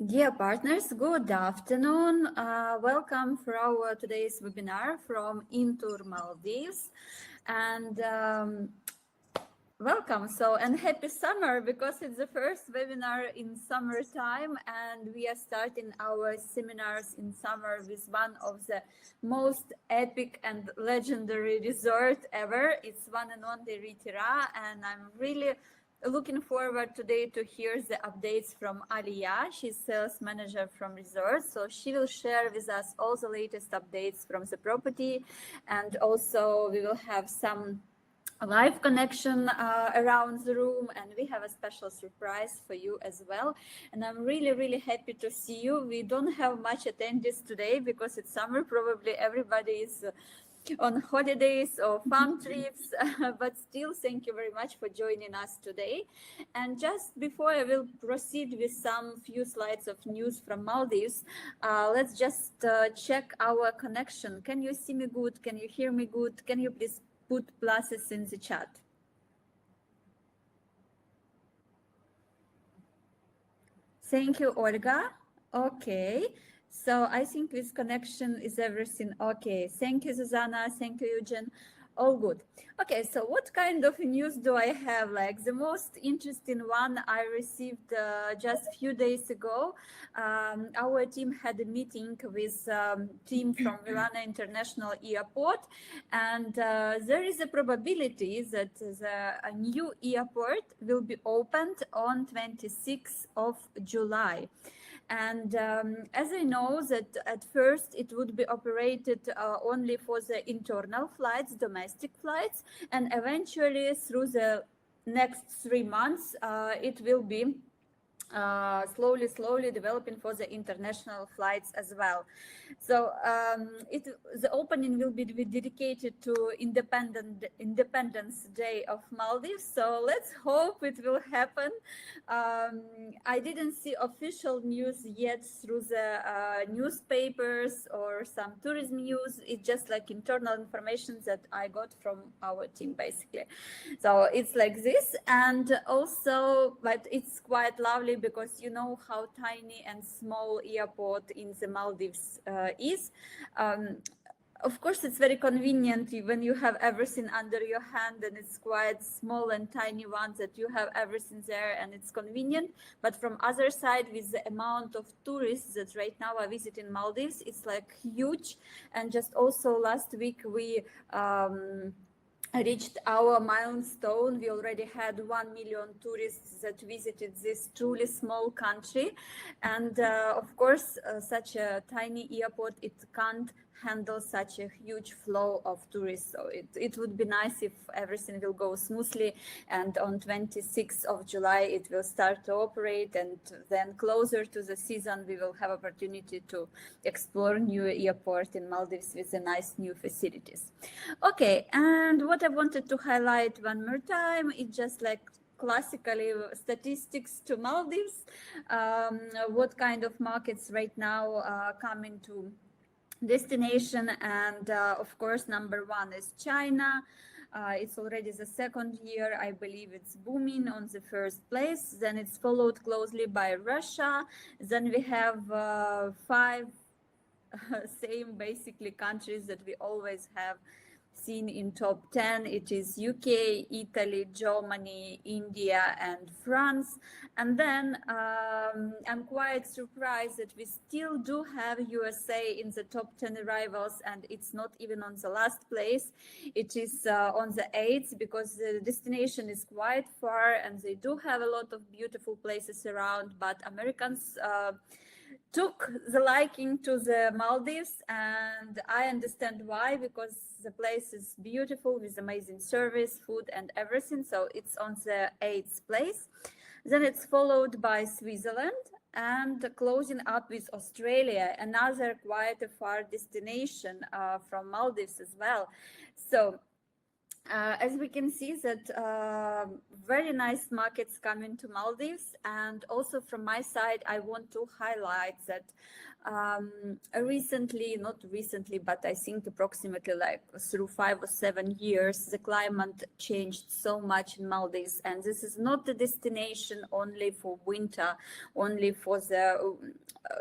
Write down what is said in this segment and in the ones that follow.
Dear partners, good afternoon. Welcome for our today's webinar from Intour Maldives. And welcome. And happy summer, because it's the first webinar in summertime, and we are starting our seminars in summer with one of the most epic and legendary resort ever. It's One&Only Reethi Rah, and I'm really looking forward today to hear the updates from Aliya. She's sales manager from resort, so she will share with us all the latest updates from the property, and also we will have some live connection around the room, and we have a special surprise for you as well. And I'm really happy to see you. We don't have much attendees today because it's summer. Probably everybody is on holidays or farm trips, but still thank you very much for joining us today. And just before I will proceed with some few slides of news from Maldives, let's just check our connection. Can you see me good? Can you hear me good? Can you please put pluses in the chat? Thank you, Olga. Okay, so I think with connection is everything okay. Thank you, Susanna. Thank you, Eugen. All good. Okay, so what kind of news do I have? Like the most interesting one I received just a few days ago. Our team had a meeting with team from Milano International Airport, and there is a probability that a new airport will be opened on 26th of July. And as I know that at first it would be operated only for the internal flights, domestic flights, and eventually through the next 3 months it will be slowly developing for the international flights as well. So the opening will be dedicated to Independence Day of Maldives. So let's hope it will happen. I didn't see official news yet through the newspapers or some tourism news. It's just like internal information that I got from our team, basically. So it's like this. And also, but it's quite lovely because you know how tiny and small airport in the Maldives is. Of course, it's very convenient when you have everything under your hand, and it's quite small and tiny ones that you have everything there and it's convenient. But from other side, with the amount of tourists that right now are visiting Maldives, it's like huge. And just also last week we reached our milestone. We already had 1 million tourists that visited this truly small country. And of course, such a tiny airport, it can't handle such a huge flow of tourists. So it would be nice if everything will go smoothly, and on 26th of July it will start to operate, and then closer to the season we will have opportunity to explore new airport in Maldives with the nice new facilities. Okay, and what I wanted to highlight one more time is just like classically statistics to Maldives, what kind of markets right now come into destination. And of course, number one is China. It's already the second year, I believe it's booming on the first place. Then it's followed closely by Russia. Then we have 5 same basically countries that we always have seen in top 10. It is UK, Italy, Germany, India, and France. And then I'm quite surprised that we still do have USA in the top 10 arrivals, and it's not even on the last place. It is on the 8th, because the destination is quite far and they do have a lot of beautiful places around. But Americans took the liking to the Maldives, and I understand why, because the place is beautiful with amazing service, food, and everything. So it's on the 8th place. Then it's followed by Switzerland, and closing up with Australia, another quite a far destination from Maldives as well. So as we can see that very nice markets coming to Maldives, and also from my side I want to highlight that recently, not recently, but I think approximately like through 5 or 7 years, the climate changed so much in Maldives, and this is not a destination only for winter, only for the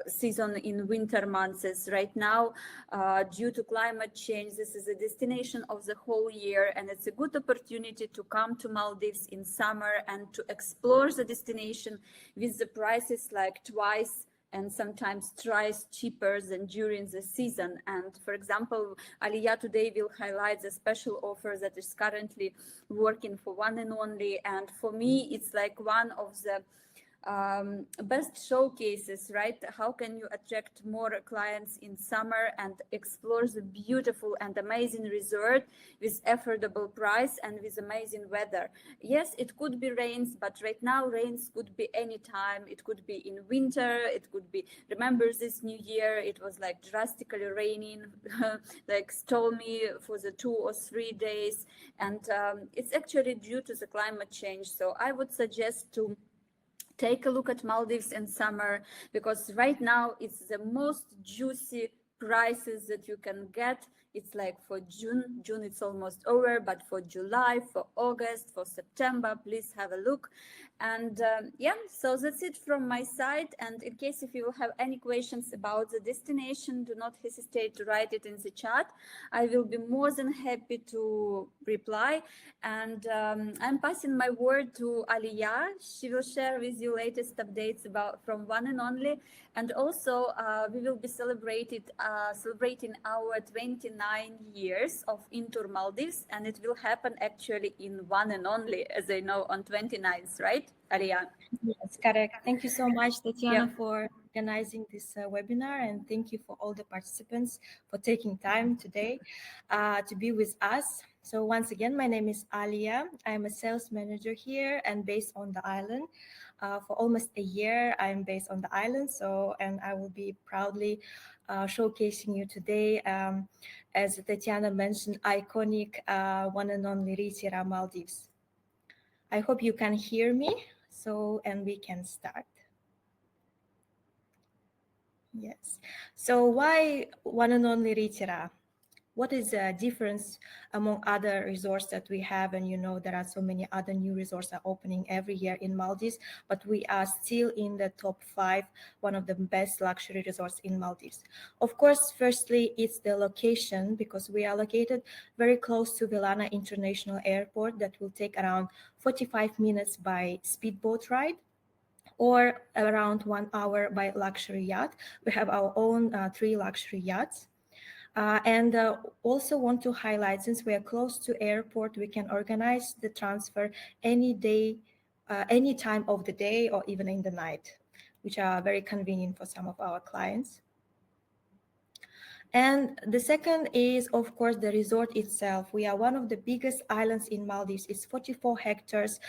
season in winter months. Right now, due to climate change, this is a destination of the whole year, and it's a good opportunity to come to Maldives in summer and to explore the destination with the prices like twice and sometimes thrice cheaper than during the season. And for example, Aliyah today will highlight the special offer that is currently working for One&Only, and for me it's like one of the best showcases, right? How can you attract more clients in summer and explore the beautiful and amazing resort with affordable price and with amazing weather? Yes, it could be rains, but right now rains could be anytime. It could be in winter, it could be, remember this new year, it was like drastically raining, like stormy for the 2 or 3 days. And it's actually due to the climate change. So I would suggest to take a look at Maldives in summer, because right now it's the most juicy prices that you can get. It's like for June it's almost over, but for July, for August, for September, please have a look. And yeah, so that's it from my side. And in case if you have any questions about the destination, do not hesitate to write it in the chat. I will be more than happy to reply. And I'm passing my word to Aliyah. She will share with you latest updates about from One&Only, and also we will be celebrating our 29 years of Intour Maldives, and it will happen actually in One&Only, as I know, on 29th, right, Aliyah? Yes, correct. Thank you so much, Yeah. Tatiana, for organizing this webinar, and thank you for all the participants for taking time today to be with us. So once again, my name is Alia. I'm a sales manager here and based on the island. For almost a year, I'm based on the island. And I will be proudly showcasing you today, as Tatiana mentioned, iconic One&Only Reethi Rah Maldives. I hope you can hear me. And we can start. Yes. So why One&Only Reethi Rah? What is the difference among other resorts that we have? And there are so many other new resorts are opening every year in Maldives, but we are still in the top 5, one of the best luxury resorts in Maldives. Of course, firstly, it's the location, because we are located very close to Villana International Airport. That will take around 45 minutes by speedboat ride, or around 1 hour by luxury yacht. We have our own 3 luxury yachts. And also want to highlight, since we are close to airport, we can organize the transfer any day, any time of the day, or even in the night, which are very convenient for some of our clients. And the second is, of course, the resort itself. We are one of the biggest islands in Maldives. It's 44 hectares.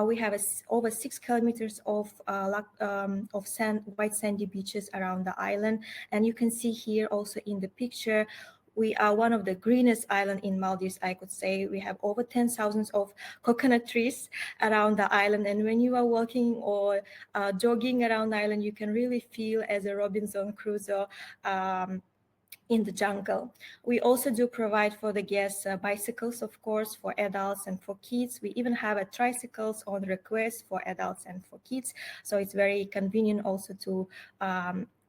We have over 6 kilometers of white sandy beaches around the island. And you can see here also in the picture, we are one of the greenest island in Maldives, I could say. We have over 10,000 of coconut trees around the island. And when you are walking or jogging around the island, you can really feel as a Robinson Crusoe in the jungle. We also do provide for the guests bicycles, of course, for adults and for kids. We even have a tricycles on request for adults and for kids. So it's very convenient also to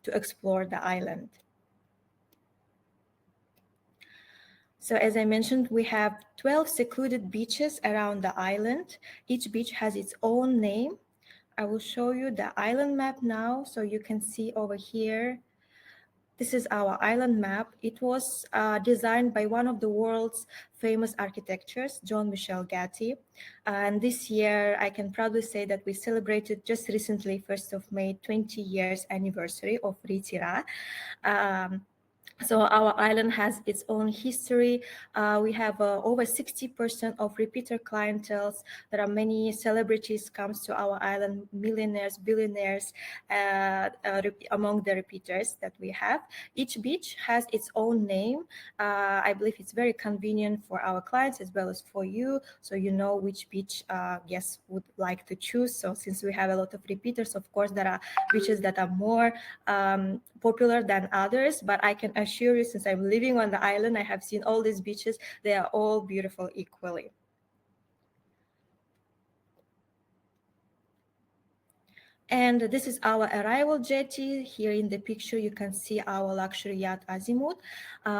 explore the island. So as I mentioned, we have 12 secluded beaches around the island. Each beach has its own name. I will show you the island map now, so you can see over here. This is our island map. It was designed by one of the world's famous architects, Jean-Michel Gatti. And this year, I can proudly say that we celebrated just recently, 1st of May, 20 years anniversary of Reethi Rah. So our island has its own history. We have over 60% of repeater clienteles. There are many celebrities comes to our island, millionaires, billionaires, among the repeaters that we have. Each beach has its own name. I believe it's very convenient for our clients as well as for you, so you know which beach guests would like to choose. So since we have a lot of repeaters, of course, there are beaches that are more popular than others, but I can assure you, since I'm living on the island, I have seen all these beaches. They are all beautiful equally. And this is our arrival jetty. Here in the picture, you can see our luxury yacht Azimuth.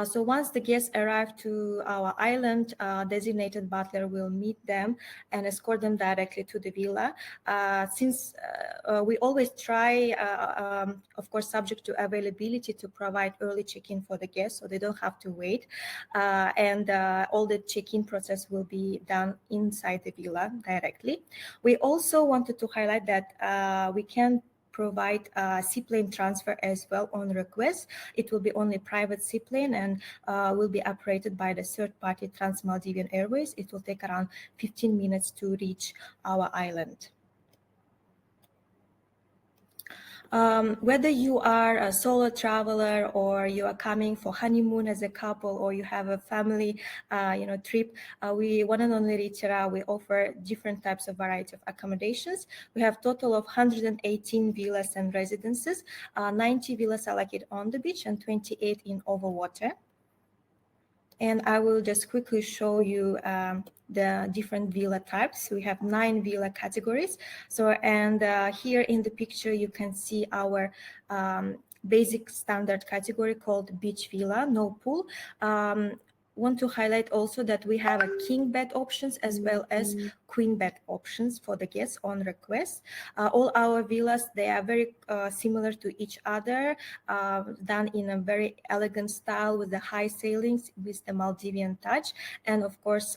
So once the guests arrive to our island, designated butler will meet them and escort them directly to the villa. Since we always try, of course, subject to availability, to provide early check-in for the guests, so they don't have to wait. And all the check-in process will be done inside the villa directly. We also wanted to highlight that we can provide seaplane transfer as well on request. It will be only private seaplane and will be operated by the third-party Maldivian Airways. It will take around 15 minutes to reach our island. Whether you are a solo traveler or you are coming for honeymoon as a couple, or you have a family, trip, we One&Only Reethi Rah, we offer different types of variety of accommodations. We have total of 118 villas and residences. 90 villas are located on the beach and 28 in overwater. And I will just quickly show you the different villa types. We have 9 villa categories. So, and here in the picture, you can see our basic standard category called beach villa, no pool. Want to highlight also that we have a king bed options as well as queen bed options for the guests on request. All our villas, they are very similar to each other, done in a very elegant style with the high ceilings with the Maldivian touch. And of course,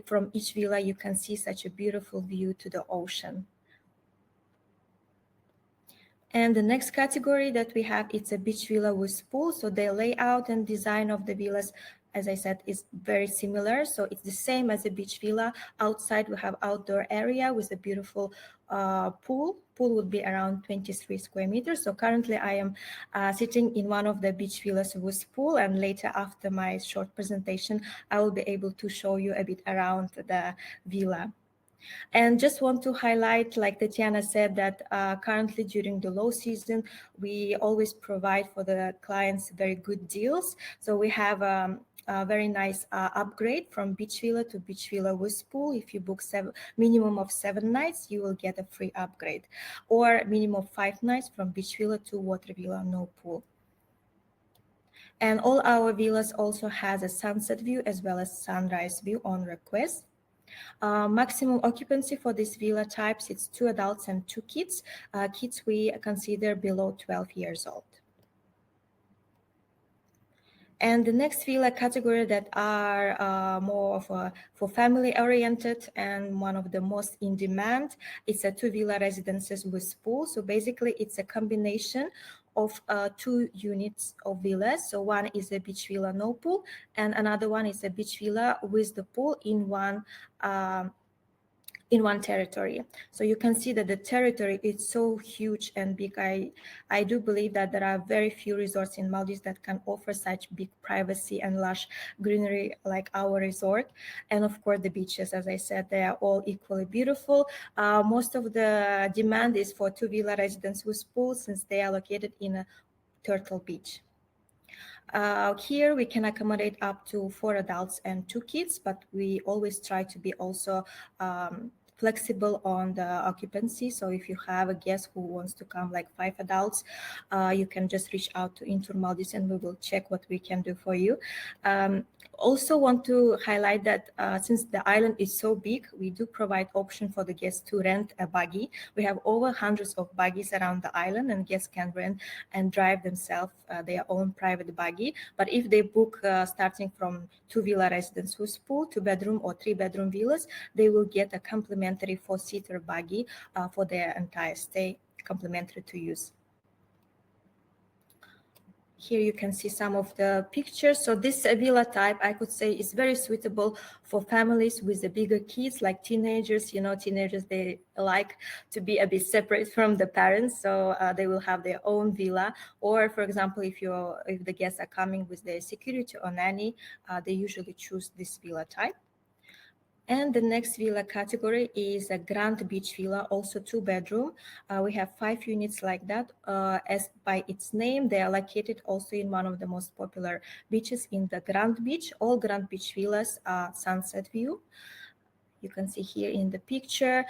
from each villa, you can see such a beautiful view to the ocean. And the next category that we have, it's a beach villa with pool. So the layout and design of the villas, as I said, is very similar. So it's the same as a beach villa. Outside, we have outdoor area with a beautiful pool. Pool would be around 23 square meters. So currently I am sitting in one of the beach villas with pool, and later after my short presentation, I will be able to show you a bit around the villa. And just want to highlight, like Tatiana said, that currently during the low season, we always provide for the clients very good deals. So we have a very nice upgrade from beach villa to beach villa with pool. If you book minimum of 7 nights, you will get a free upgrade, or minimum of 5 nights from beach villa to water villa, no pool. And all our villas also has a sunset view as well as sunrise view on request. Maximum occupancy for this villa types, it's 2 adults and 2 kids. Kids we consider below 12 years old. And the next villa category that are more of for family oriented and one of the most in demand, it's a 2 villa residences with pool. So basically it's a combination of 2 units of villas. So one is a beach villa no pool, and another one is a beach villa with the pool in one territory. So you can see that the territory is so huge and big. I do believe that there are very few resorts in Maldives that can offer such big privacy and lush greenery like our resort. And of course, the beaches, as I said, they are all equally beautiful. Most of the demand is for 2 villa residents with pools, since they are located in a Turtle Beach. Here we can accommodate up to 4 adults and 2 kids, but we always try to be also flexible on the occupancy. So if you have a guest who wants to come like 5 adults, you can just reach out to Intour Maldives and we will check what we can do for you. Also want to highlight that since the island is so big, we do provide option for the guests to rent a buggy. We have over hundreds of buggies around the island, and guests can rent and drive themselves their own private buggy. But if they book starting from 2 villa residents with pool, 2-bedroom or 3-bedroom villas, they will get a complimentary 4-seater buggy for their entire stay, complimentary to use. Here you can see some of the pictures. So this villa type, I could say, is very suitable for families with the bigger kids, like teenagers. You know, teenagers, they like to be a bit separate from the parents, so they will have their own villa. Or, for example, if the guests are coming with their security or nanny, they usually choose this villa type. And the next villa category is a grand beach villa, also 2-bedroom. We have 5 units like that. As by its name, they are located also in one of the most popular beaches in the Grand Beach. All Grand Beach villas are sunset view. You can see here in the picture.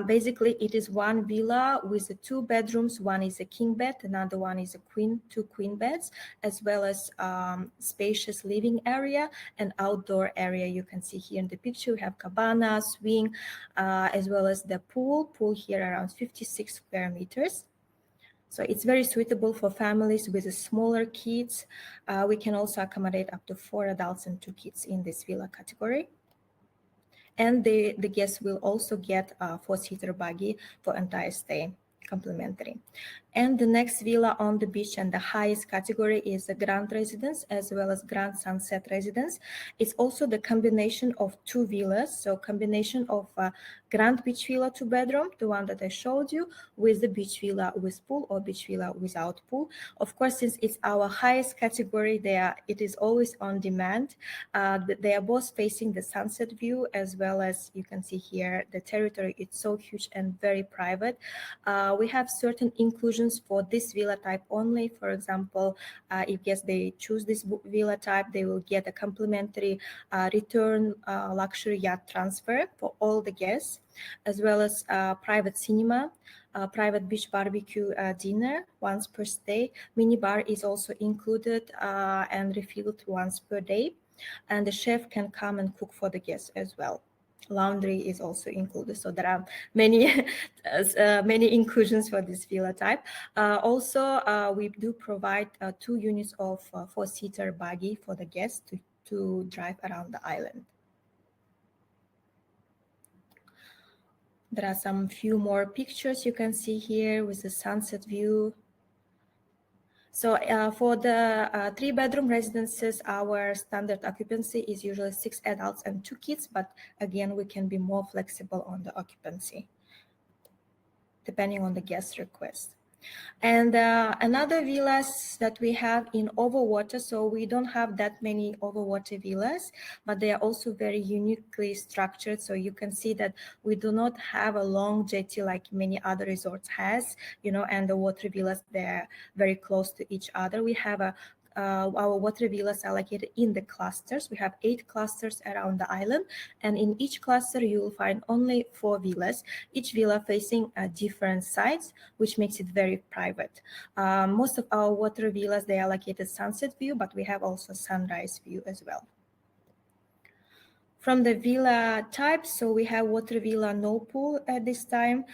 Basically, it is one villa with the 2 bedrooms. One is a king bed, another one is a two queen beds, as well as spacious living area and outdoor area. You can see here in the picture, we have cabana, swing, as well as the pool. Pool here around 56 square meters. So it's very suitable for families with smaller kids. We can also accommodate up to 4 adults and 2 kids in this villa category. And the guests will also get a 4-seater buggy for entire stay, complimentary. And the next villa on the beach and the highest category is the Grand Residence as well as Grand Sunset Residence. It's also the combination of 2 villas, so combination of Grand Beach Villa 2-bedroom, the one that I showed you, with the beach villa with pool or beach villa without pool. Of course, since it's our highest category, it is always on demand. They are both facing the sunset view, as well as you can see here, the territory is so huge and very private. We have certain inclusions for this villa type only. For example, if guests they choose this villa type, they will get a complimentary return luxury yacht transfer for all the guests, as well as private cinema, private beach barbecue dinner once per stay. Mini bar is also included and refilled once per day, and the chef can come and cook for the guests as well. Laundry is also included, so there are many many inclusions for this villa type. Also, we do provide 2 units of 4-seater buggy for the guests to drive around the island. There are some few more pictures you can see here with the sunset view. So for the 3-bedroom residences, our standard occupancy is usually 6 adults and 2 kids, but again, we can be more flexible on the occupancy depending on the guest request. And another villas that we have in overwater, so we don't have that many overwater villas, but they are also very uniquely structured. So you can see that we do not have a long jetty like many other resorts has, you know, and the water villas, they're very close to each other. We have our water villas are located in the clusters. We have 8 clusters around the island, and in each cluster you will find only 4 villas, each villa facing different sides, which makes it very private. Most of our water villas, they are located sunset view, but we have also sunrise view as well. From the villa type, so we have water villa, no pool at this time.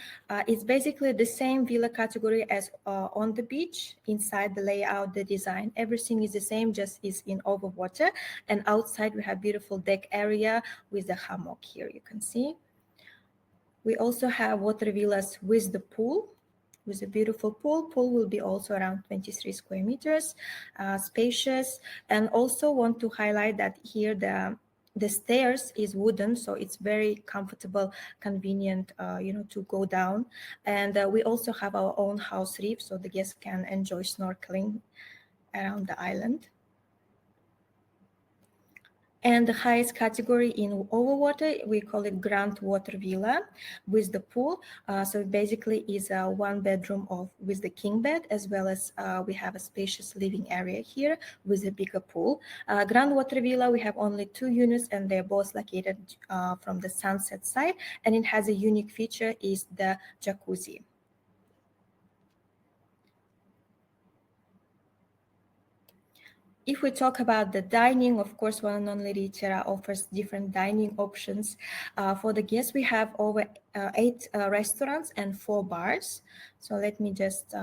It's basically the same villa category as on the beach. Inside the layout, the design, everything is the same, just is in overwater. And outside we have beautiful deck area with the hammock here, you can see. We also have water villas with the pool, with a beautiful pool. Pool will be also around 23 square meters, spacious. And also want to highlight that here the stairs is wooden, so it's very comfortable, convenient, you know, to go down. And we also have our own house reef, so the guests can enjoy snorkeling around the island. And the highest category in overwater, we call it Grand Water Villa with the pool. So it basically is a 1-bedroom with the king bed, as well as we have a spacious living area here with a bigger pool. Grand Water Villa, we have only 2 units, and they're both located from the sunset side. And it has a unique feature is the jacuzzi. If we talk about the dining, of course, One&Only Reethi Rah offers different dining options. For the guests, we have over 8 restaurants and 4 bars. So let me just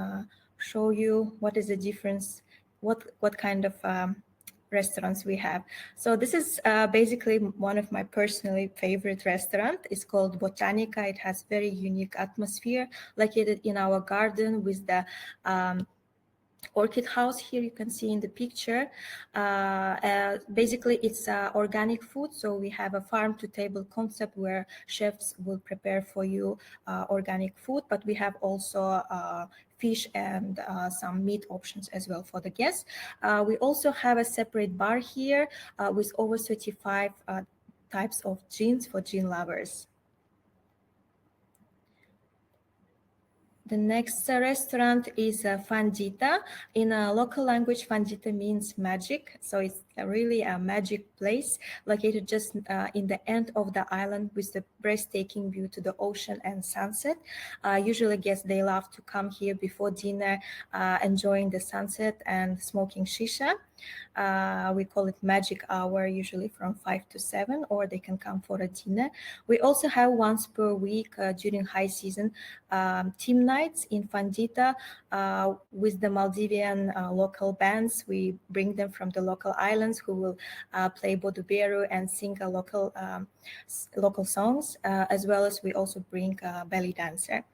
show you what is the difference, what kind of restaurants we have. So this is basically one of my personally favorite restaurant. It's called Botanica. It has very unique atmosphere, located in our garden with the orchid house here you can see in the picture. Basically it's organic food, so we have a farm to table concept where chefs will prepare for you organic food, but we have also fish and some meat options as well for the guests. We also have a separate bar here with over 35 types of gins for gin lovers. The next restaurant is Fandita. In a local language, Fandita means magic. So it's really a magic place located just in the end of the island with the breathtaking view to the ocean and sunset. Usually guests, they love to come here before dinner, enjoying the sunset and smoking shisha. We call it magic hour, usually from 5 to 7, or they can come for a dinner. We also have once per week during high season team nights in Fandita with the Maldivian local bands. We bring them from the local islands who will play bodu beru and sing a local songs, as well as we also bring a belly dancer.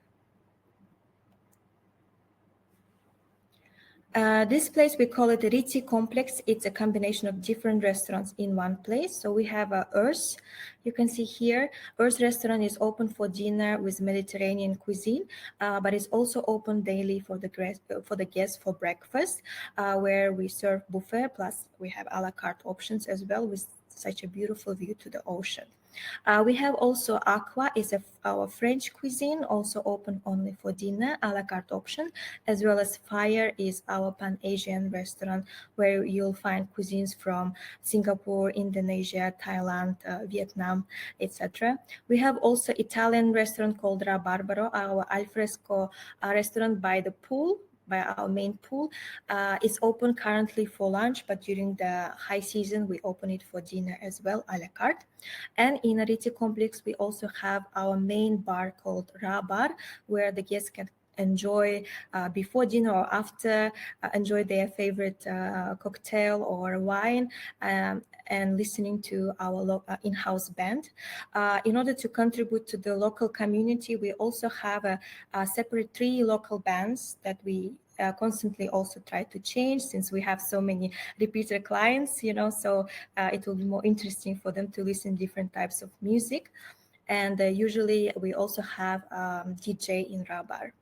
This place, we call it a Reethi complex. It's a combination of different restaurants in one place. So we have Earth. You can see here, Earth restaurant is open for dinner with Mediterranean cuisine, but it's also open daily for the guests for breakfast, where we serve buffet, plus we have a la carte options as well with such a beautiful view to the ocean. We have also Aqua, is our French cuisine, also open only for dinner, a la carte option, as well as Fire is our Pan-Asian restaurant where you'll find cuisines from Singapore, Indonesia, Thailand, Vietnam, etc. We have also Italian restaurant called Ra Barbaro, our alfresco restaurant by the pool, by our main pool. It's open currently for lunch, but during the high season, we open it for dinner as well, a la carte. And in a Reethi complex, we also have our main bar called Ra Bar, where the guests can enjoy before dinner or after, enjoy their favorite cocktail or wine, and listening to our in-house band. In order to contribute to the local community, we also have a separate 3 local bands that we constantly also try to change, since we have so many repeater clients, so it will be more interesting for them to listen different types of music. And usually we also have DJ in Rabar.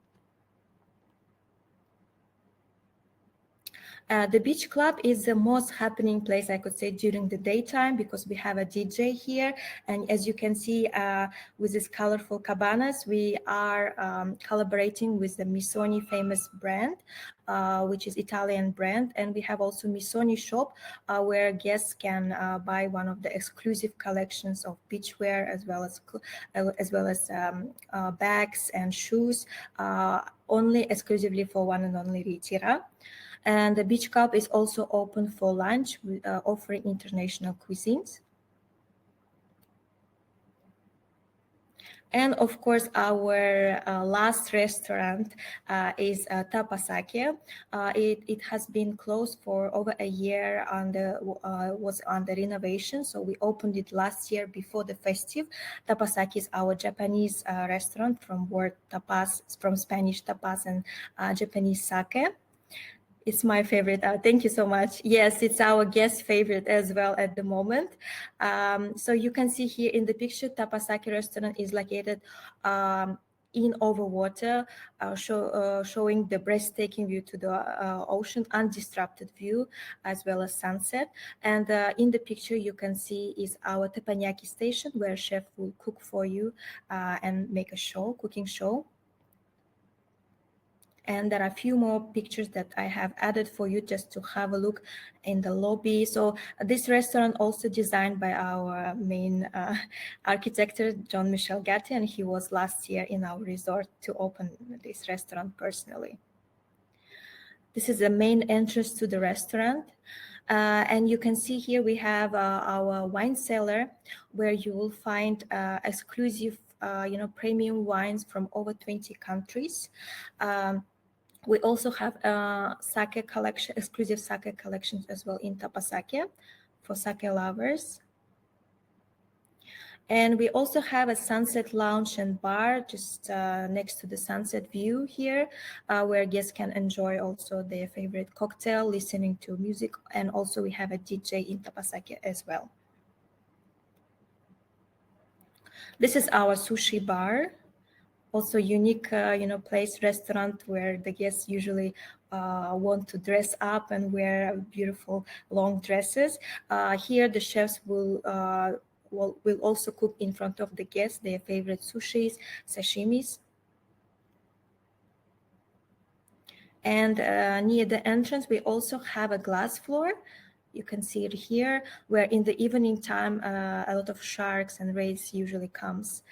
The beach club is the most happening place, I could say, during the daytime, because we have a DJ here. And as you can see, with these colorful cabanas, we are collaborating with the Missoni famous brand, which is Italian brand. And we have also Missoni shop, where guests can buy one of the exclusive collections of beachwear, as well as bags and shoes, only exclusively for One&Only Reethi Rah. And the beach club is also open for lunch, offering international cuisines. And of course, our last restaurant is Tapasake. It has been closed for over a year was under renovation. So we opened it last year before the festive. Tapasake is our Japanese restaurant from word tapas, from Spanish tapas and Japanese sake. It's my favorite. Thank you so much. Yes, it's our guest favorite as well at the moment. So you can see here in the picture, Tapasake restaurant is located in overwater, showing the breathtaking view to the ocean, undisrupted view, as well as sunset. And in the picture, you can see is our teppanyaki station, where chef will cook for you and make a cooking show. And there are a few more pictures that I have added for you just to have a look in the lobby. So this restaurant also designed by our main architect, Jean-Michel Gatti, and he was last year in our resort to open this restaurant personally. This is the main entrance to the restaurant. And you can see here we have our wine cellar, where you will find exclusive premium wines from over 20 countries. We also have sake collection, exclusive sake collections as well in Tapasake for sake lovers. And we also have a sunset lounge and bar just next to the sunset view here, where guests can enjoy also their favorite cocktail, listening to music, and also we have a DJ in Tapasaki as well. This is our sushi bar, also unique, place, restaurant where the guests usually want to dress up and wear beautiful long dresses. Here, the chefs will also cook in front of the guests their favorite sushis, sashimis. And near the entrance, we also have a glass floor. You can see it here, where in the evening time, a lot of sharks and rays usually comes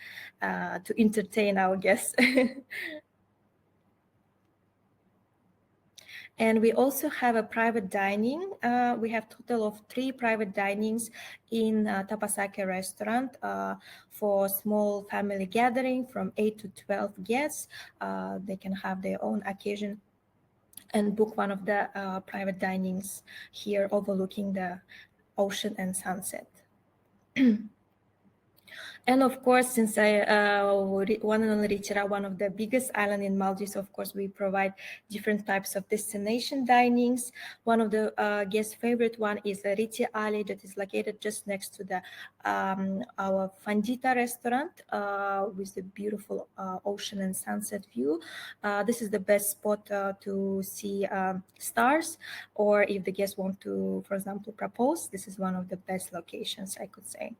to entertain our guests. And we also have a private dining. We have total of 3 private dinings in Tapasaki restaurant for small family gathering from 8 to 12 guests. They can have their own occasion and book one of the private dinings here overlooking the ocean and sunset. And of course, since One&Only Reethi Rah, one of the biggest island in Maldives, of course, we provide different types of destination dinings. One of the guests' favorite one is the Reethi Alley that is located just next to the our Fandita restaurant with the beautiful ocean and sunset view. This is the best spot to see stars, or if the guests want to, for example, propose, this is one of the best locations, I could say.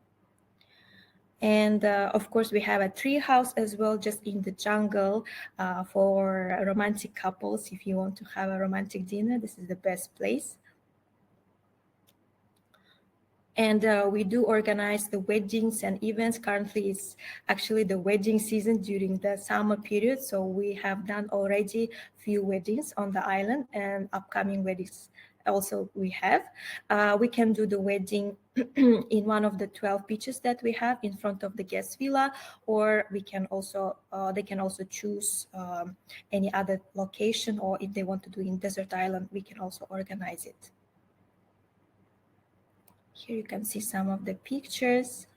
And of course, we have a tree house as well, just in the jungle for romantic couples. If you want to have a romantic dinner, this is the best place. And we do organize the weddings and events. Currently, it's actually the wedding season during the summer period. So we have done already few weddings on the island, and upcoming weddings also we have. We can do the wedding in one of the 12 beaches that we have in front of the guest villa, or we can also they can also choose any other location, or if they want to do in desert island, we can also organize it. Here you can see some of the pictures.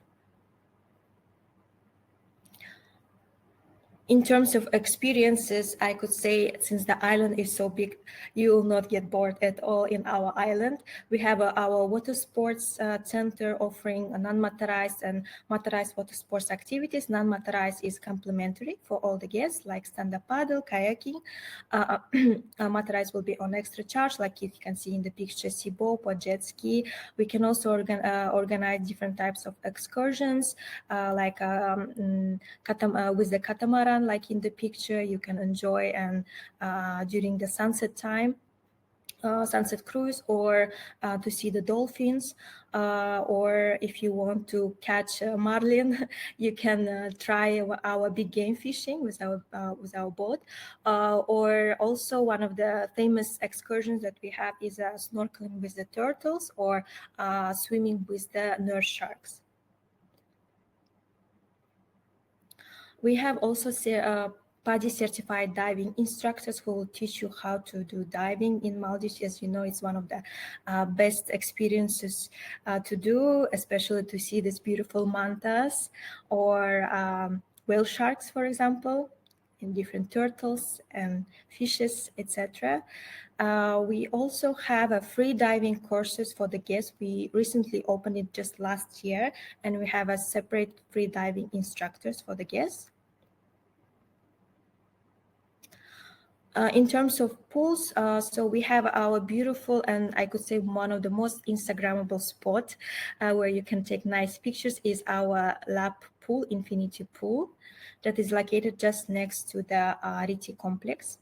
In terms of experiences, I could say, since the island is so big, you will not get bored at all in our island. We have our water sports center offering a non-motorized and motorized water sports activities. Non-motorized is complimentary for all the guests, like stand-up paddle, kayaking. Motorized will be on extra charge, like you can see in the picture, sea boat or jet ski. We can also organize different types of excursions, like with the catamaran, like in the picture, you can enjoy and during the sunset time, sunset cruise, or to see the dolphins, or if you want to catch marlin, you can try our big game fishing with our boat, or also one of the famous excursions that we have is snorkeling with the turtles, or swimming with the nurse sharks. We have also PADI certified diving instructors who will teach you how to do diving in Maldives. As you know, it's one of the best experiences to do, especially to see these beautiful mantas or whale sharks, for example, and different turtles and fishes, etc. We also have a free diving courses for the guests. We recently opened it just last year, and we have a separate free diving instructors for the guests. In terms of pools, so we have our beautiful, and I could say one of the most Instagrammable spot where you can take nice pictures is our lap pool, infinity pool, that is located just next to the Reethi complex.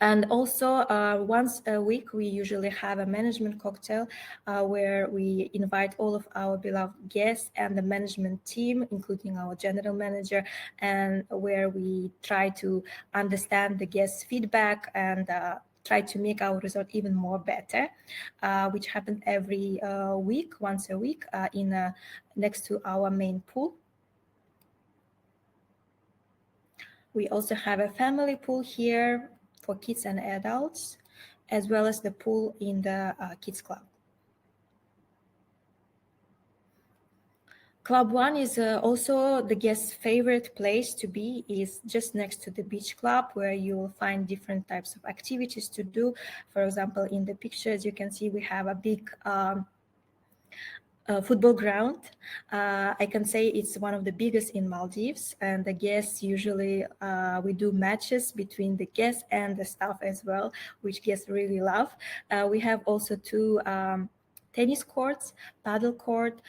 And also once a week, we usually have a management cocktail where we invite all of our beloved guests and the management team, including our general manager, and where we try to understand the guests' feedback and try to make our resort even more better, which happens every week, once a week, next to our main pool. We also have a family pool here for kids and adults, as well as the pool in the kids club. Club One is also the guest's favorite place to be, is just next to the beach club, where you will find different types of activities to do. For example, in the pictures, you can see we have a big football ground. I can say it's one of the biggest in Maldives, and the guests usually, we do matches between the guests and the staff as well, which guests really love. We have also two tennis courts, paddle court,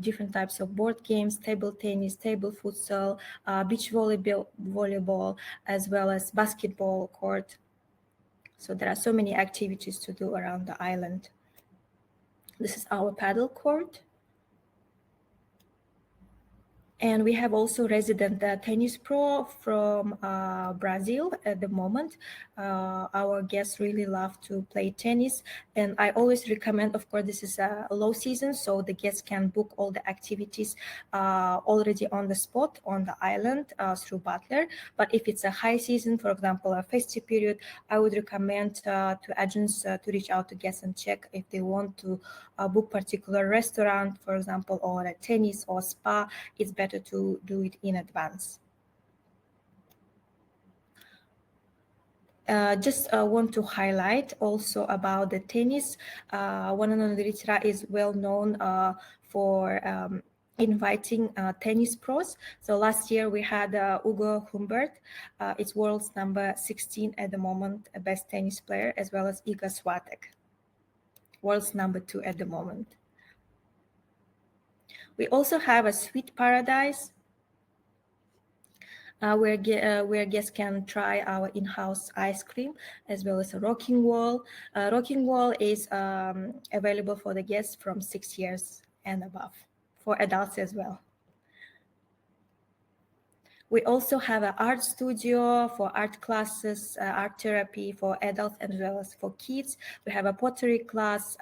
different types of board games, table tennis, table futsal, beach volleyball, as well as basketball court. So there are so many activities to do around the island. This is our paddle court. And we have also resident tennis pro from Brazil at the moment. Our guests really love to play tennis. And I always recommend, of course, this is a low season, so the guests can book all the activities already on the spot on the island through Butler. But if it's a high season, for example, a festive period, I would recommend to agents to reach out to guests and check if they want to book particular restaurant, for example, or a tennis or spa. It's better to do it in advance. Just want to highlight also about the tennis. One&Only Reethi Rah is well known for inviting tennis pros. So last year we had Ugo Humbert, it's world's number 16 at the moment, a best tennis player, as well as Iga Swiatek, world's number 2 at the moment. We also have a sweet paradise where guests can try our in-house ice cream, as well as a rocking wall. Rocking wall is available for the guests from 6 years and above, for adults as well. We also have an art studio for art classes, art therapy for adults as well as for kids. We have a pottery class,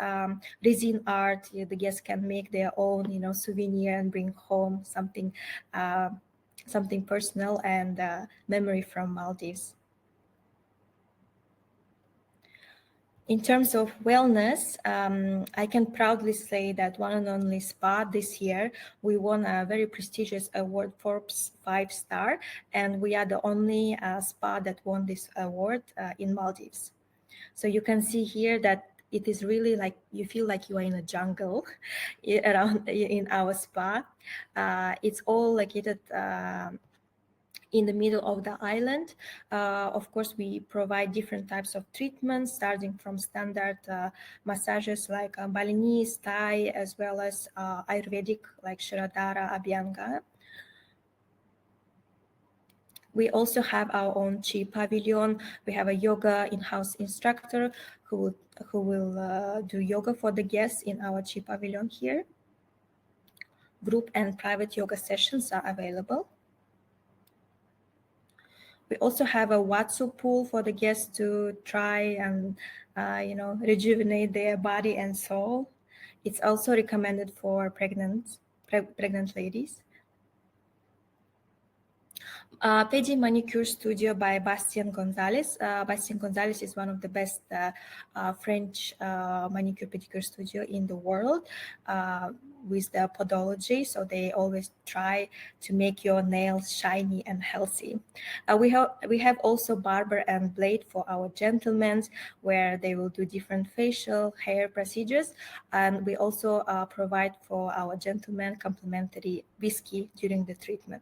resin art. The guests can make their own, souvenir and bring home something, something personal and memory from Maldives. In terms of wellness, I can proudly say that One&Only Spa this year, we won a very prestigious award, Forbes 5-star, and we are the only spa that won this award in Maldives. So you can see here that it is really like you feel like you are in a jungle around in our spa. It's all located in the middle of the island. Of course, we provide different types of treatments, starting from standard massages like Balinese, Thai, as well as Ayurvedic like Shiradhara, Abhyanga. We also have our own Chi pavilion. We have a yoga in-house instructor who will do yoga for the guests in our Chi pavilion here. Group and private yoga sessions are available. We also have a Watsu pool for the guests to try and, rejuvenate their body and soul. It's also recommended for pregnant ladies. Pedi Manicure Studio by Bastien Gonzalez. Bastien Gonzalez is one of the best French manicure pedicure studio in the world with the podology. So they always try to make your nails shiny and healthy. We have also barber and blade for our gentlemen, where they will do different facial hair procedures. And we also provide for our gentlemen complimentary whiskey during the treatment.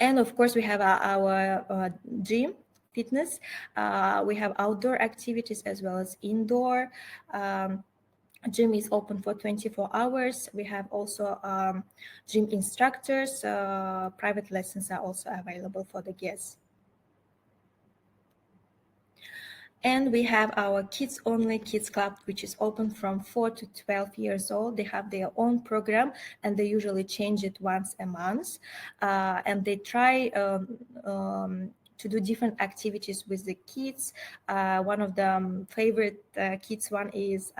And of course, we have our gym, fitness. We have outdoor activities as well as indoor. Gym is open for 24 hours. We have also gym instructors. Private lessons are also available for the guests. And we have our kids-only kids club, which is open from 4 to 12 years old. They have their own program, and they usually change it once a month. And they try to do different activities with the kids. One of the favorite kids one is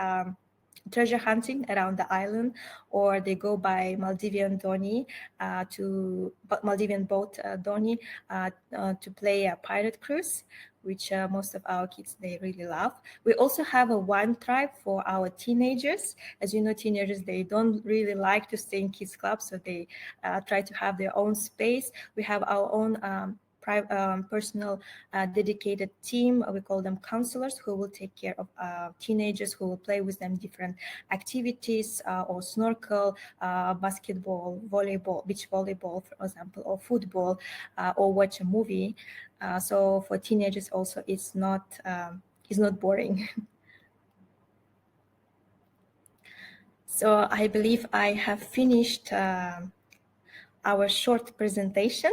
treasure hunting around the island, or they go by Maldivian Doni Maldivian boat Doni to play a pirate cruise, which most of our kids, they really love. We also have a wine tribe for our teenagers. As you know, teenagers, they don't really like to stay in kids clubs, so they try to have their own space. We have our own personal dedicated team. We call them counselors, who will take care of teenagers, who will play with them different activities, or snorkel, basketball, volleyball, beach volleyball, for example, or football, or watch a movie. So for teenagers also, it's not boring. So I believe I have finished our short presentation,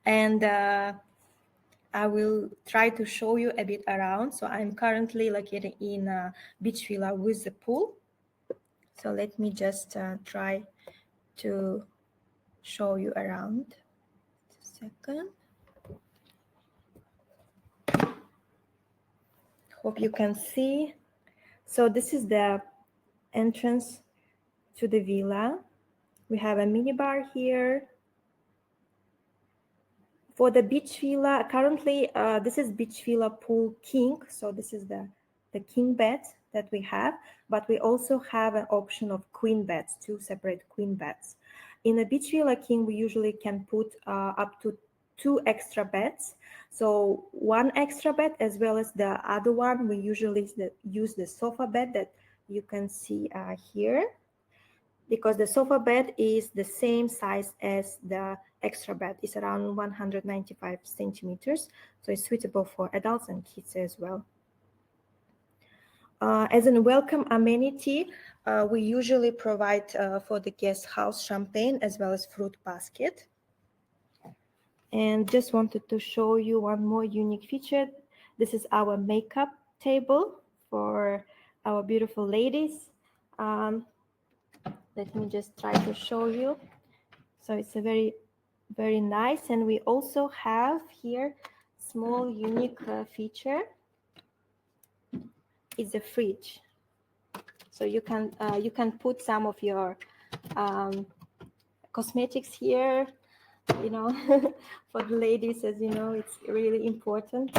and I will try to show you a bit around. So I'm currently located in a beach villa with the pool. So let me just try to show you around. Just a second. Hope you can see. So this is the entrance to the villa. We have a minibar here. For the beach villa, currently this is beach villa pool king. So this is the king bed that we have, but we also have an option of queen beds, 2 separate queen beds. In a beach villa king, we usually can put up to 2 extra beds. So 1 extra bed, as well as the other one, we usually use the sofa bed that you can see here, because the sofa bed is the same size as the extra bed. It's around 195 centimeters, so it's suitable for adults and kids as well. As a welcome amenity, we usually provide for the guest house champagne as well as fruit basket. And just wanted to show you one more unique feature. This is our makeup table for our beautiful ladies. Let me just try to show you. So it's a very, very nice. And we also have here small unique feature. It's a fridge. So you can put some of your cosmetics here, you know, for the ladies, as you know, it's really important.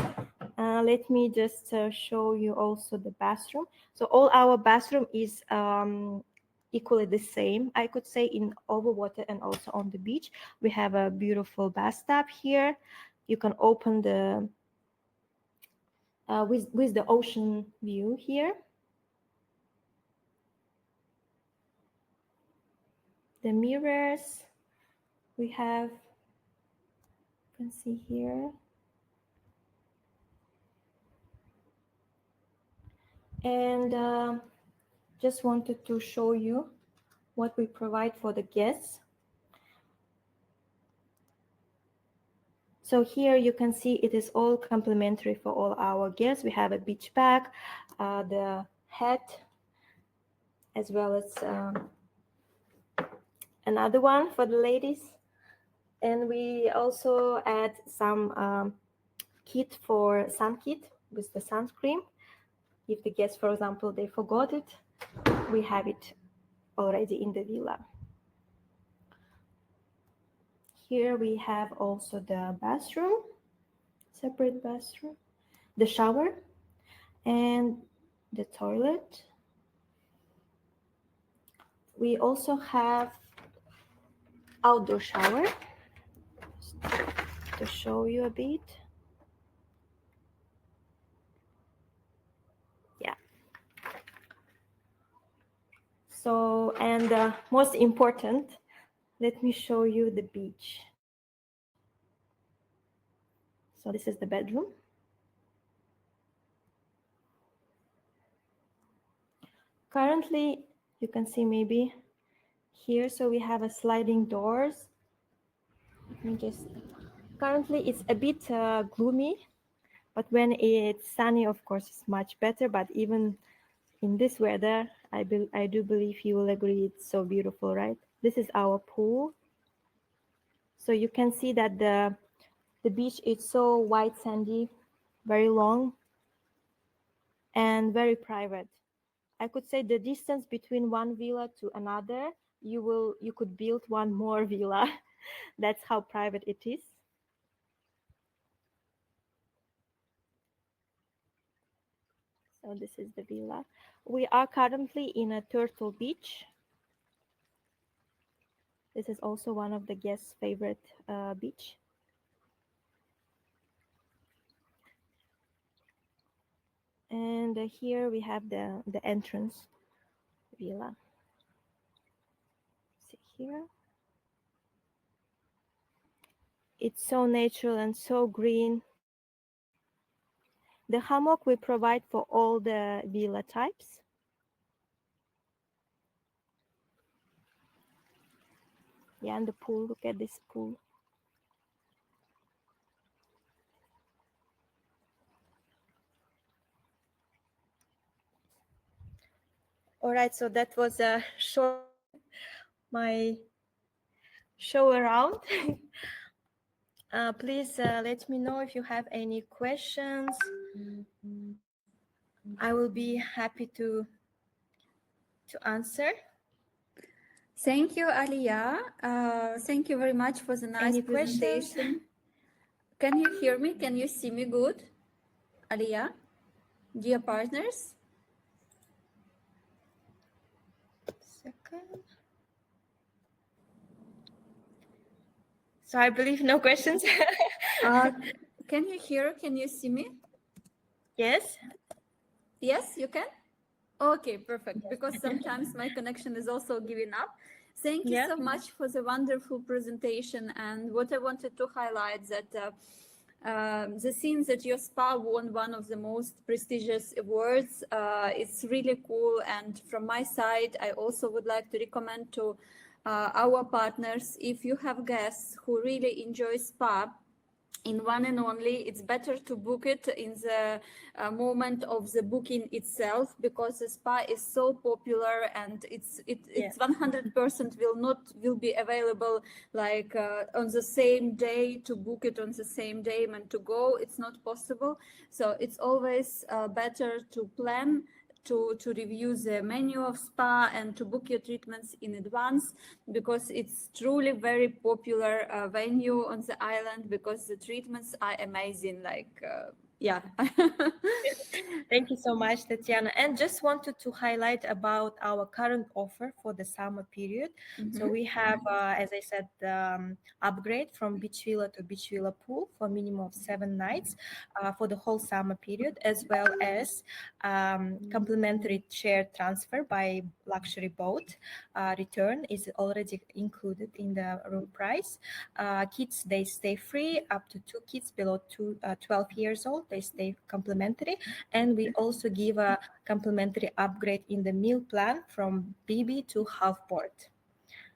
Let me just show you also the bathroom. So all our bathroom is equally the same, I could say, in overwater and also on the beach. We have a beautiful bathtub here. You can open the with the ocean view here. The mirrors we have, you can see here. And just wanted to show you what we provide for the guests. So here you can see it is all complimentary for all our guests. We have a beach bag, the hat, as well as another one for the ladies. And we also add some kit for sun kit with the sunscreen. If the guests, for example, they forgot it, we have it already in the villa. Here we have also the bathroom, separate bathroom, the shower, and the toilet. We also have outdoor shower, just to show you a bit. Yeah. So, and most important, let me show you the beach. So this is the bedroom. Currently, you can see maybe here, so we have a sliding doors. Let me just, currently it's a bit gloomy, but when it's sunny, of course, it's much better. But even in this weather, I do believe you will agree it's so beautiful, right? This is our pool. So you can see that the beach is so white sandy, very long, and very private. I could say the distance between one villa to another, you could build one more villa. That's how private it is. So this is the villa. We are currently in a Turtle Beach. This is also one of the guests' favorite beach. And here we have the entrance villa. See here. It's so natural and so green. The hammock we provide for all the villa types. Yeah, and the pool, look at this pool. All right, so that was a short my show around. Please let me know if you have any questions. I will be happy to answer. Thank you, Alia. Thank you very much for the nice Any questions? presentation. Can you hear me? Can you see me good, Alia? Dear partners? Second. So I believe no questions. Can you hear? Can you see me? Yes. Yes, you can? Okay, perfect. Because sometimes my connection is also giving up. Thank you Yeah. so much for the wonderful presentation. And what I wanted to highlight that the scene that your spa won one of the most prestigious awards. It's really cool. And from my side, I also would like to recommend to our partners, if you have guests who really enjoy spa, in One&Only, it's better to book it in the moment of the booking itself, because the spa is so popular, and it's 100% will be available like on the same day. To book it on the same day and to go, it's not possible. So it's always better to plan, to review the menu of spa and to book your treatments in advance, because it's truly very popular venue on the island, because the treatments are amazing, like yeah. Thank you so much, Tatiana. And just wanted to highlight about our current offer for the summer period. So we have, as I said, upgrade from beach villa to beach villa pool for minimum of 7 nights for the whole summer period, as well as complimentary chair transfer by luxury boat. Return is already included in the room price. Kids, they stay free. Up to 2 kids below 12 years old, they stay complimentary. And we also give a complimentary upgrade in the meal plan from BB to half board.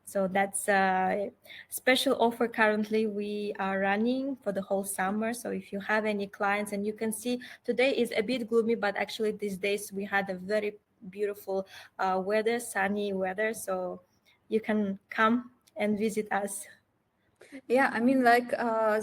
So that's a special offer currently we are running for the whole summer. So if you have any clients, and you can see today is a bit gloomy, but actually these days we had a very beautiful weather, sunny weather. So you can come and visit us. Yeah, I mean, like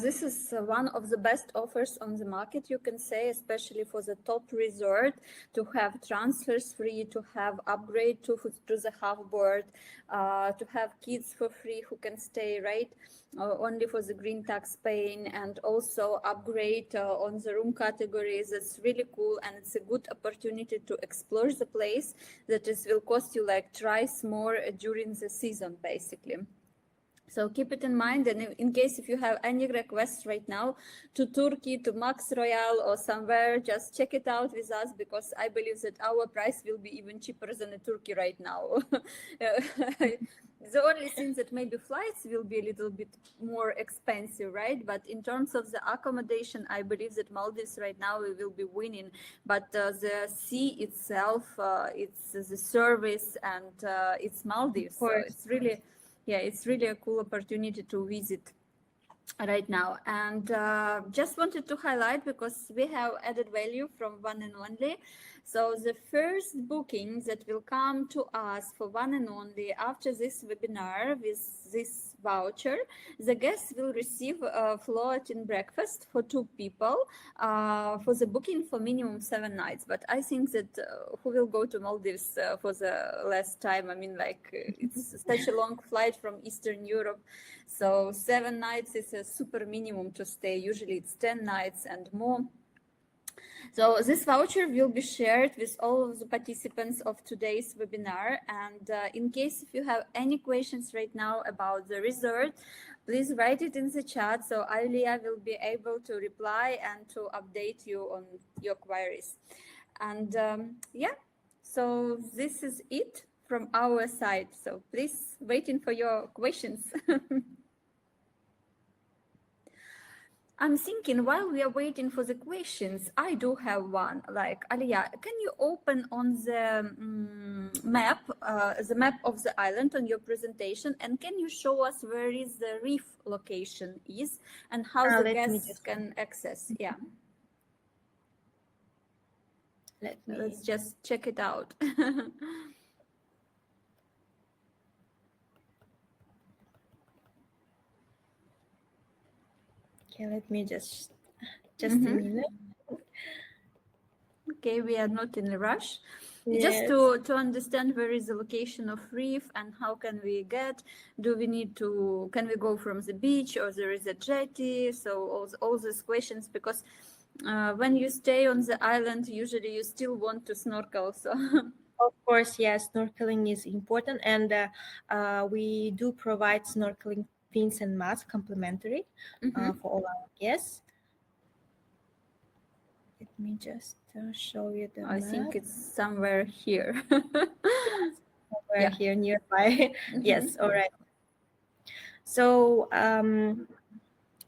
this is one of the best offers on the market, you can say, especially for the top resort, to have transfers free, to have upgrade to the half board, to have kids for free who can stay, right, only for the green tax paying, and also upgrade on the room categories. It's really cool, and it's a good opportunity to explore the place that is will cost you like twice more during the season, basically. So keep it in mind, and in case if you have any requests right now to Turkey, to Max Royal or somewhere, just check it out with us, because I believe that our price will be even cheaper than in Turkey right now. The only thing that maybe flights will be a little bit more expensive, right? But in terms of the accommodation, I believe that Maldives right now we will be winning. But the sea itself, it's the service, and it's Maldives. So it's really, yeah, it's really a cool opportunity to visit right now. And just wanted to highlight, because we have added value from One&Only. So the first booking that will come to us for One&Only after this webinar with this voucher, the guests will receive a floating breakfast for 2 people for the booking for minimum 7 nights. But I think that who will go to Maldives for the last time? I mean, like it's such a long flight from Eastern Europe. So 7 nights is a super minimum to stay. Usually it's 10 nights and more. So this voucher will be shared with all of the participants of today's webinar. And in case if you have any questions right now about the resort, please write it in the chat. So Alia will be able to reply and to update you on your queries. And yeah, so this is it from our side. So please waiting for your questions. I'm thinking while we are waiting for the questions, I do have one. Like, Alia, can you open on the map, the map of the island on your presentation, and can you show us where is the reef location is and how the Let me guests just can access? Yeah, let me. let's just check it out. Okay, let me just a minute. Okay, we are not in a rush. Just Yes. to understand where is the location of reef and how can we get, do we need to, can we go from the beach or there is a jetty? So all these questions, because when you stay on the island, usually you still want to snorkel. So Of course, yes, snorkeling is important, and we do provide snorkeling fins and masks complimentary for all our guests. Let me just show you the I map. think it's somewhere here. Yes, somewhere Yeah. here nearby. Yes, all right. So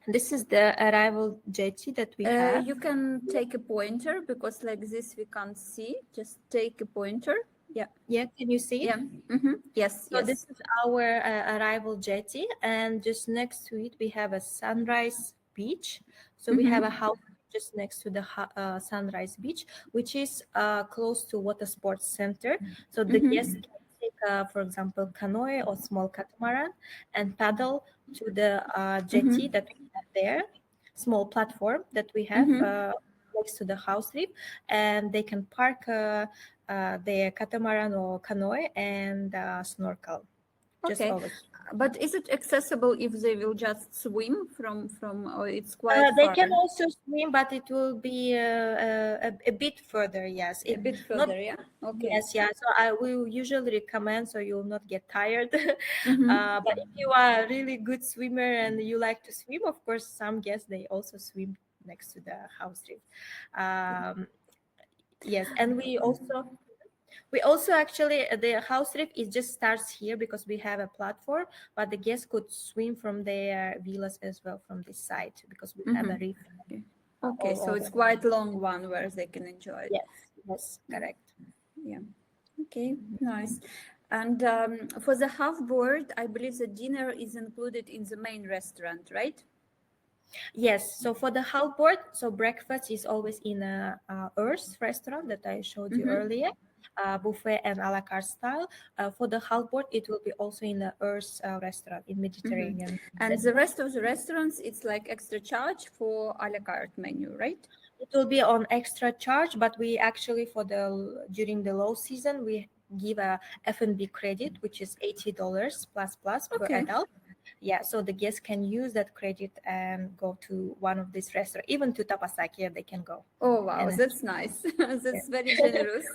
this is the arrival jetty that we have. You can take a pointer because like this we can't see. Just take a pointer. Yeah. Yeah, can you see it? Yeah. Yes. So this Yes. is our arrival jetty, and just next to it we have a sunrise beach. So we have a house just next to the sunrise beach, which is close to water sports center. So the guests can take, for example, canoe or small catamaran and paddle to the jetty that we have there, small platform that we have next to the house reef, and they can park their catamaran or canoe and snorkel just Okay. over here. But is it accessible if they will just swim from or it's quite They far? can also swim, but it will be a bit further. Yes, A bit not. further, yeah. Okay. Yes, yeah. So I will usually recommend so you'll not get tired. But if you are a really good swimmer and you like to swim, of course, some guests they also swim next to the house reef. Yes, and we also actually the house reef it just starts here because we have a platform, but the guests could swim from their villas as well from this side because we have a reef Okay, all so over. it's quite long one where they can enjoy it. Yes, correct. Yeah. Okay, nice. And for the half board, I believe the dinner is included in the main restaurant, right? Yes, so for the half board, so breakfast is always in a Earth restaurant that I showed you earlier, buffet and a la carte style. For the half board, it will be also in the Earth restaurant in Mediterranean. And the rest of the restaurants, it's like extra charge for a la carte menu, right? It will be on extra charge, but we actually during the low season we give a F&B credit, which is $80 plus per Okay. adult. Yeah, so the guests can use that credit and go to one of these restaurants, even to Tapasaki, they can go. Oh wow, And that's nice. That's very generous.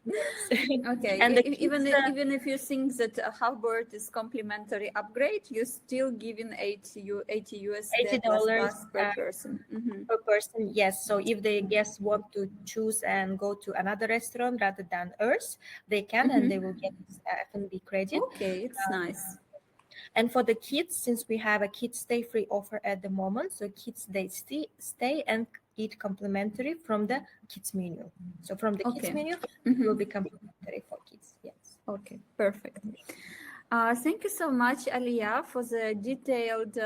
yes. Okay, And the kids, even if you think that a half board is complimentary upgrade, you're still giving 80 USD $80 plus per person. per person. Yes. So if the guests want to choose and go to another restaurant rather than ours, they can, and they will get this F&B credit. Okay, it's nice. And for the kids, since we have a kids stay free offer at the moment, so kids they stay and eat complimentary from the kids menu. So from the kids Okay. menu, it will be complimentary for kids. Yes. Okay, perfect. Thank you so much, Alia, for the detailed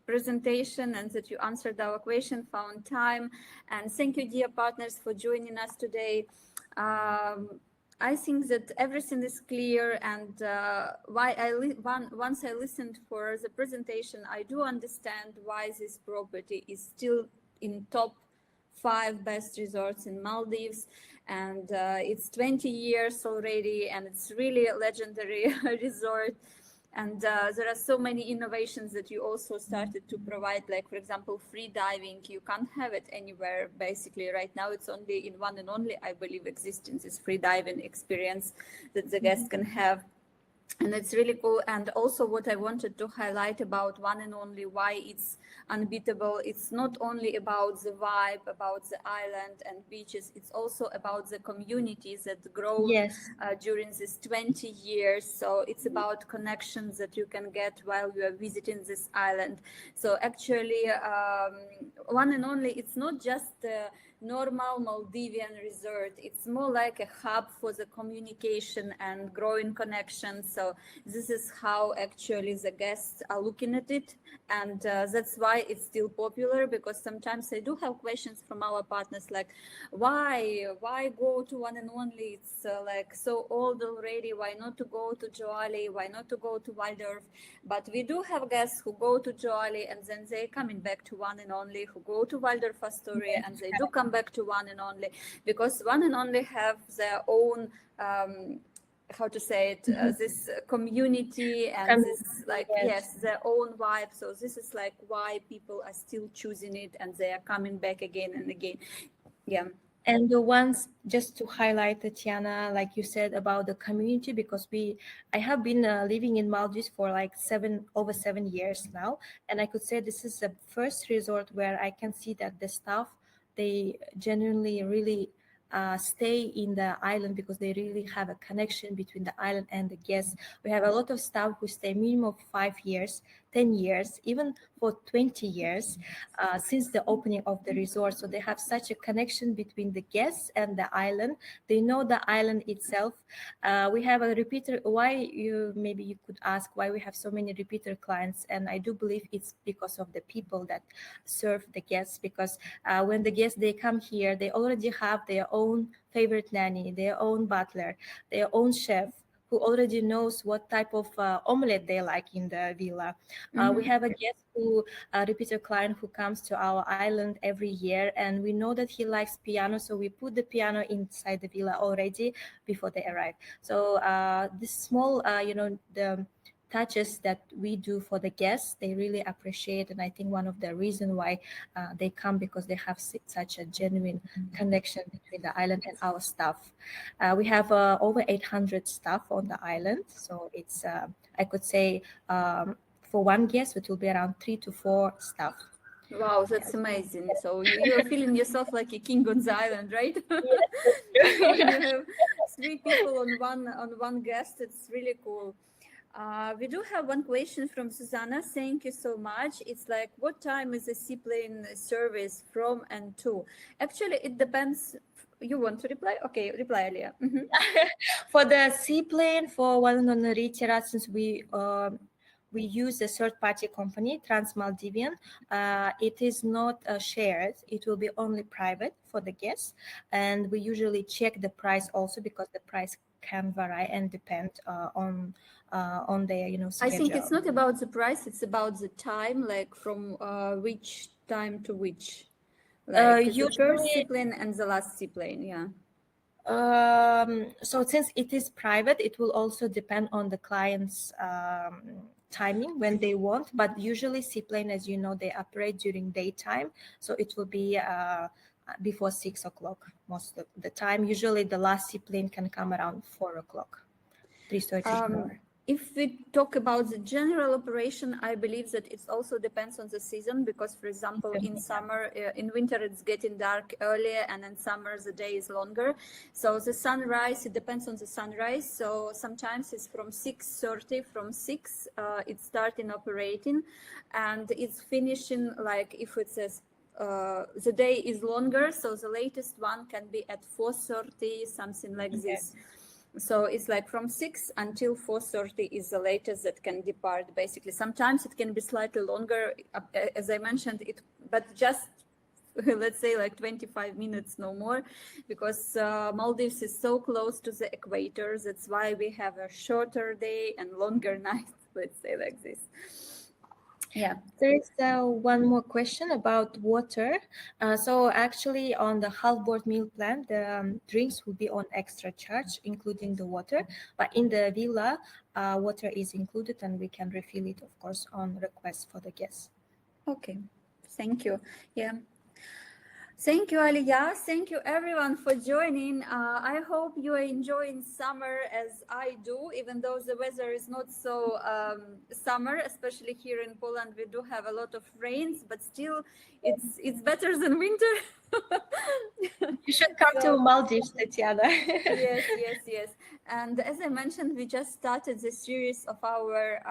presentation and that you answered our question, found time. And thank you, dear partners, for joining us today. I think that everything is clear, and once I listened for the presentation, I do understand why this property is still in top 5 best resorts in Maldives, and it's 20 years already, and it's really a legendary resort. And there are so many innovations that you also started to provide, like, for example, free diving. You can't have it anywhere. Basically, right now, it's only in One&Only, I believe, existing this free diving experience that the guests can have. And it's really cool. And also what I wanted to highlight about One&Only, why it's unbeatable, it's not only about the vibe, about the island and beaches, it's also about the communities that grown Yes. during these 20 years. So it's about connections that you can get while you are visiting this island. So actually, One&Only, it's not just normal Maldivian resort. It's more like a hub for the communication and growing connections. So this is how actually the guests are looking at it, and that's why it's still popular. Because sometimes I do have questions from our partners, like, why go to One&Only? It's like so old already. Why not to go to Joali? Why not to go to Waldorf? But we do have guests who go to Joali and then they coming back to One&Only, who go to Waldorf Astoria and they do come back to One&Only, because One&Only have their own how to say it, this community and this, like, yes, their own vibe. So this is like why people are still choosing it and they are coming back again and again. Yeah. And the ones, just to highlight, Tatiana, like you said about the community, because I have been living in Maldives for like over 7 years now, and I could say this is the first resort where I can see that the staff, they genuinely really stay in the island, because they really have a connection between the island and the guests. We have a lot of staff who stay minimum of 5 years, 10 years, even for 20 years since the opening of the resort. So they have such a connection between the guests and the island. They know the island itself. We have a repeater. Maybe you could ask why we have so many repeater clients, and I do believe it's because of the people that serve the guests. Because when the guests, they come here, they already have their own favorite nanny, their own butler, their own chef, who already knows what type of omelette they like in the villa. We have a guest a repeater client who comes to our island every year, and we know that he likes piano, so we put the piano inside the villa already before they arrive. So this small, the touches that we do for the guests, they really appreciate. And I think one of the reason why they come, because they have such a genuine connection between the island and our staff. We have over 800 staff on the island, so it's I could say for one guest it will be around 3 to 4 staff. Wow, that's amazing. So you're feeling yourself like a king on the island, right? Yes, When you have 3 people on one guest, it's really cool. We do have one question from Susanna. Thank you so much. It's like, what time is the seaplane service from and to? Actually, it depends. You want to reply? Okay, reply, Alia. For the seaplane, for One&Only Reethi Rah, since we use a third-party company, Trans Maldivian. It is not shared. It will be only private for the guests, and we usually check the price also, because the price can vary and depend on their schedule. I think it's not about the price; it's about the time, like from which time to which. Like the first seaplane and the last seaplane, yeah. So since it is private, it will also depend on the client's timing when they want. But usually seaplane, as you know, they operate during daytime, so it will be before 6 o'clock most of the time. Usually the last seaplane can come around 4 o'clock, 3:30. If we talk about the general operation, I believe that it also depends on the season, because, for example, in summer, in winter, it's getting dark earlier, and in summer, the day is longer. So the sunrise, it depends on the sunrise. So sometimes it's from 6:30, from 6, it's starting operating, and it's finishing, like, if it says the day is longer, so the latest one can be at 4:30, something like this. So it's like from 6 until 4:30 is the latest that can depart, basically. Sometimes it can be slightly longer, as I mentioned, but just let's say like 25 minutes, no more, because Maldives is so close to the equator. That's why we have a shorter day and longer night, let's say like this. Yeah. There is one more question about water. So actually, on the half-board meal plan, the drinks will be on extra charge, including the water. But in the villa, water is included, and we can refill it, of course, on request for the guests. Okay. Thank you. Yeah. Thank you, Aliyah. Thank you, everyone, for joining. I hope you are enjoying summer as I do, even though the weather is not so summer, especially here in Poland. We do have a lot of rains, but still, it's better than winter. You should come to So Maldives, Tatiana. yes, yes, yes. And as I mentioned, we just started the series of our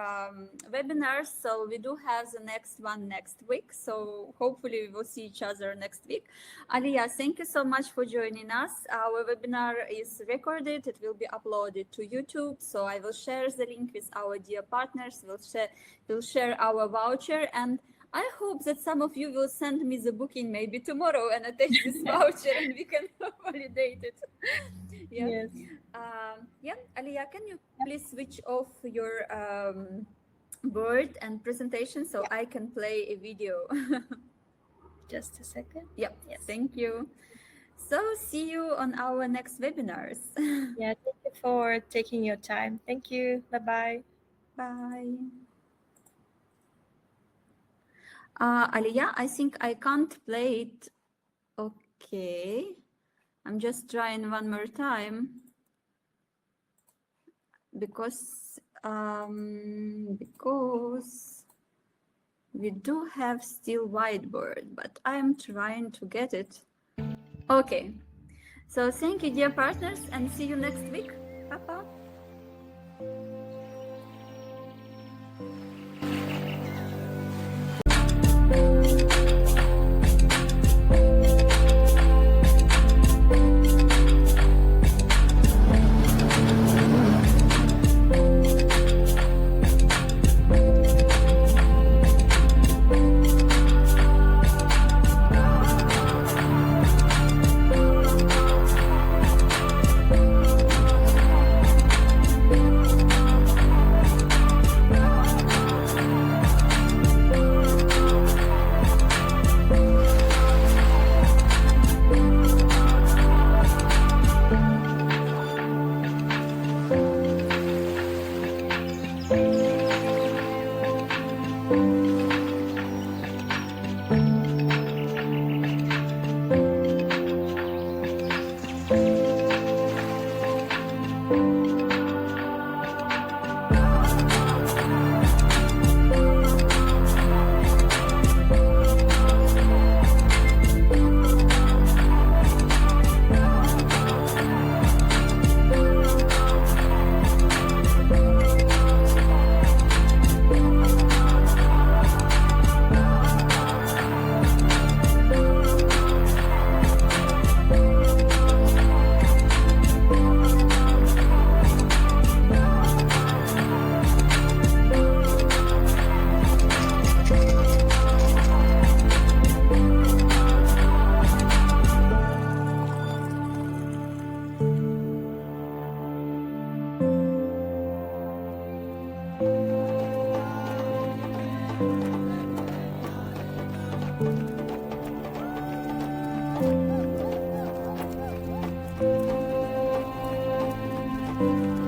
webinars. So we do have the next one next week. So hopefully we will see each other next week. Aliyah, thank you so much for joining us. Our webinar is recorded. It will be uploaded to YouTube. So I will share the link with our dear partners. We'll share our voucher, and I hope that some of you will send me the booking maybe tomorrow and attach this voucher and we can validate it. Yeah. Yes. Yeah. Aliyah, can you please switch off your board and presentation so I can play a video? Just a second. Yep. Yes. Thank you. So see you on our next webinars. Yeah. Thank you for taking your time. Thank you. Bye-bye. Bye. Aliyah, I think I can't play it. Okay. I'm just trying one more time because we do have still whiteboard, but I'm trying to get it. Okay. So thank you, dear partners, and see you next week. Bye-bye. Thank you.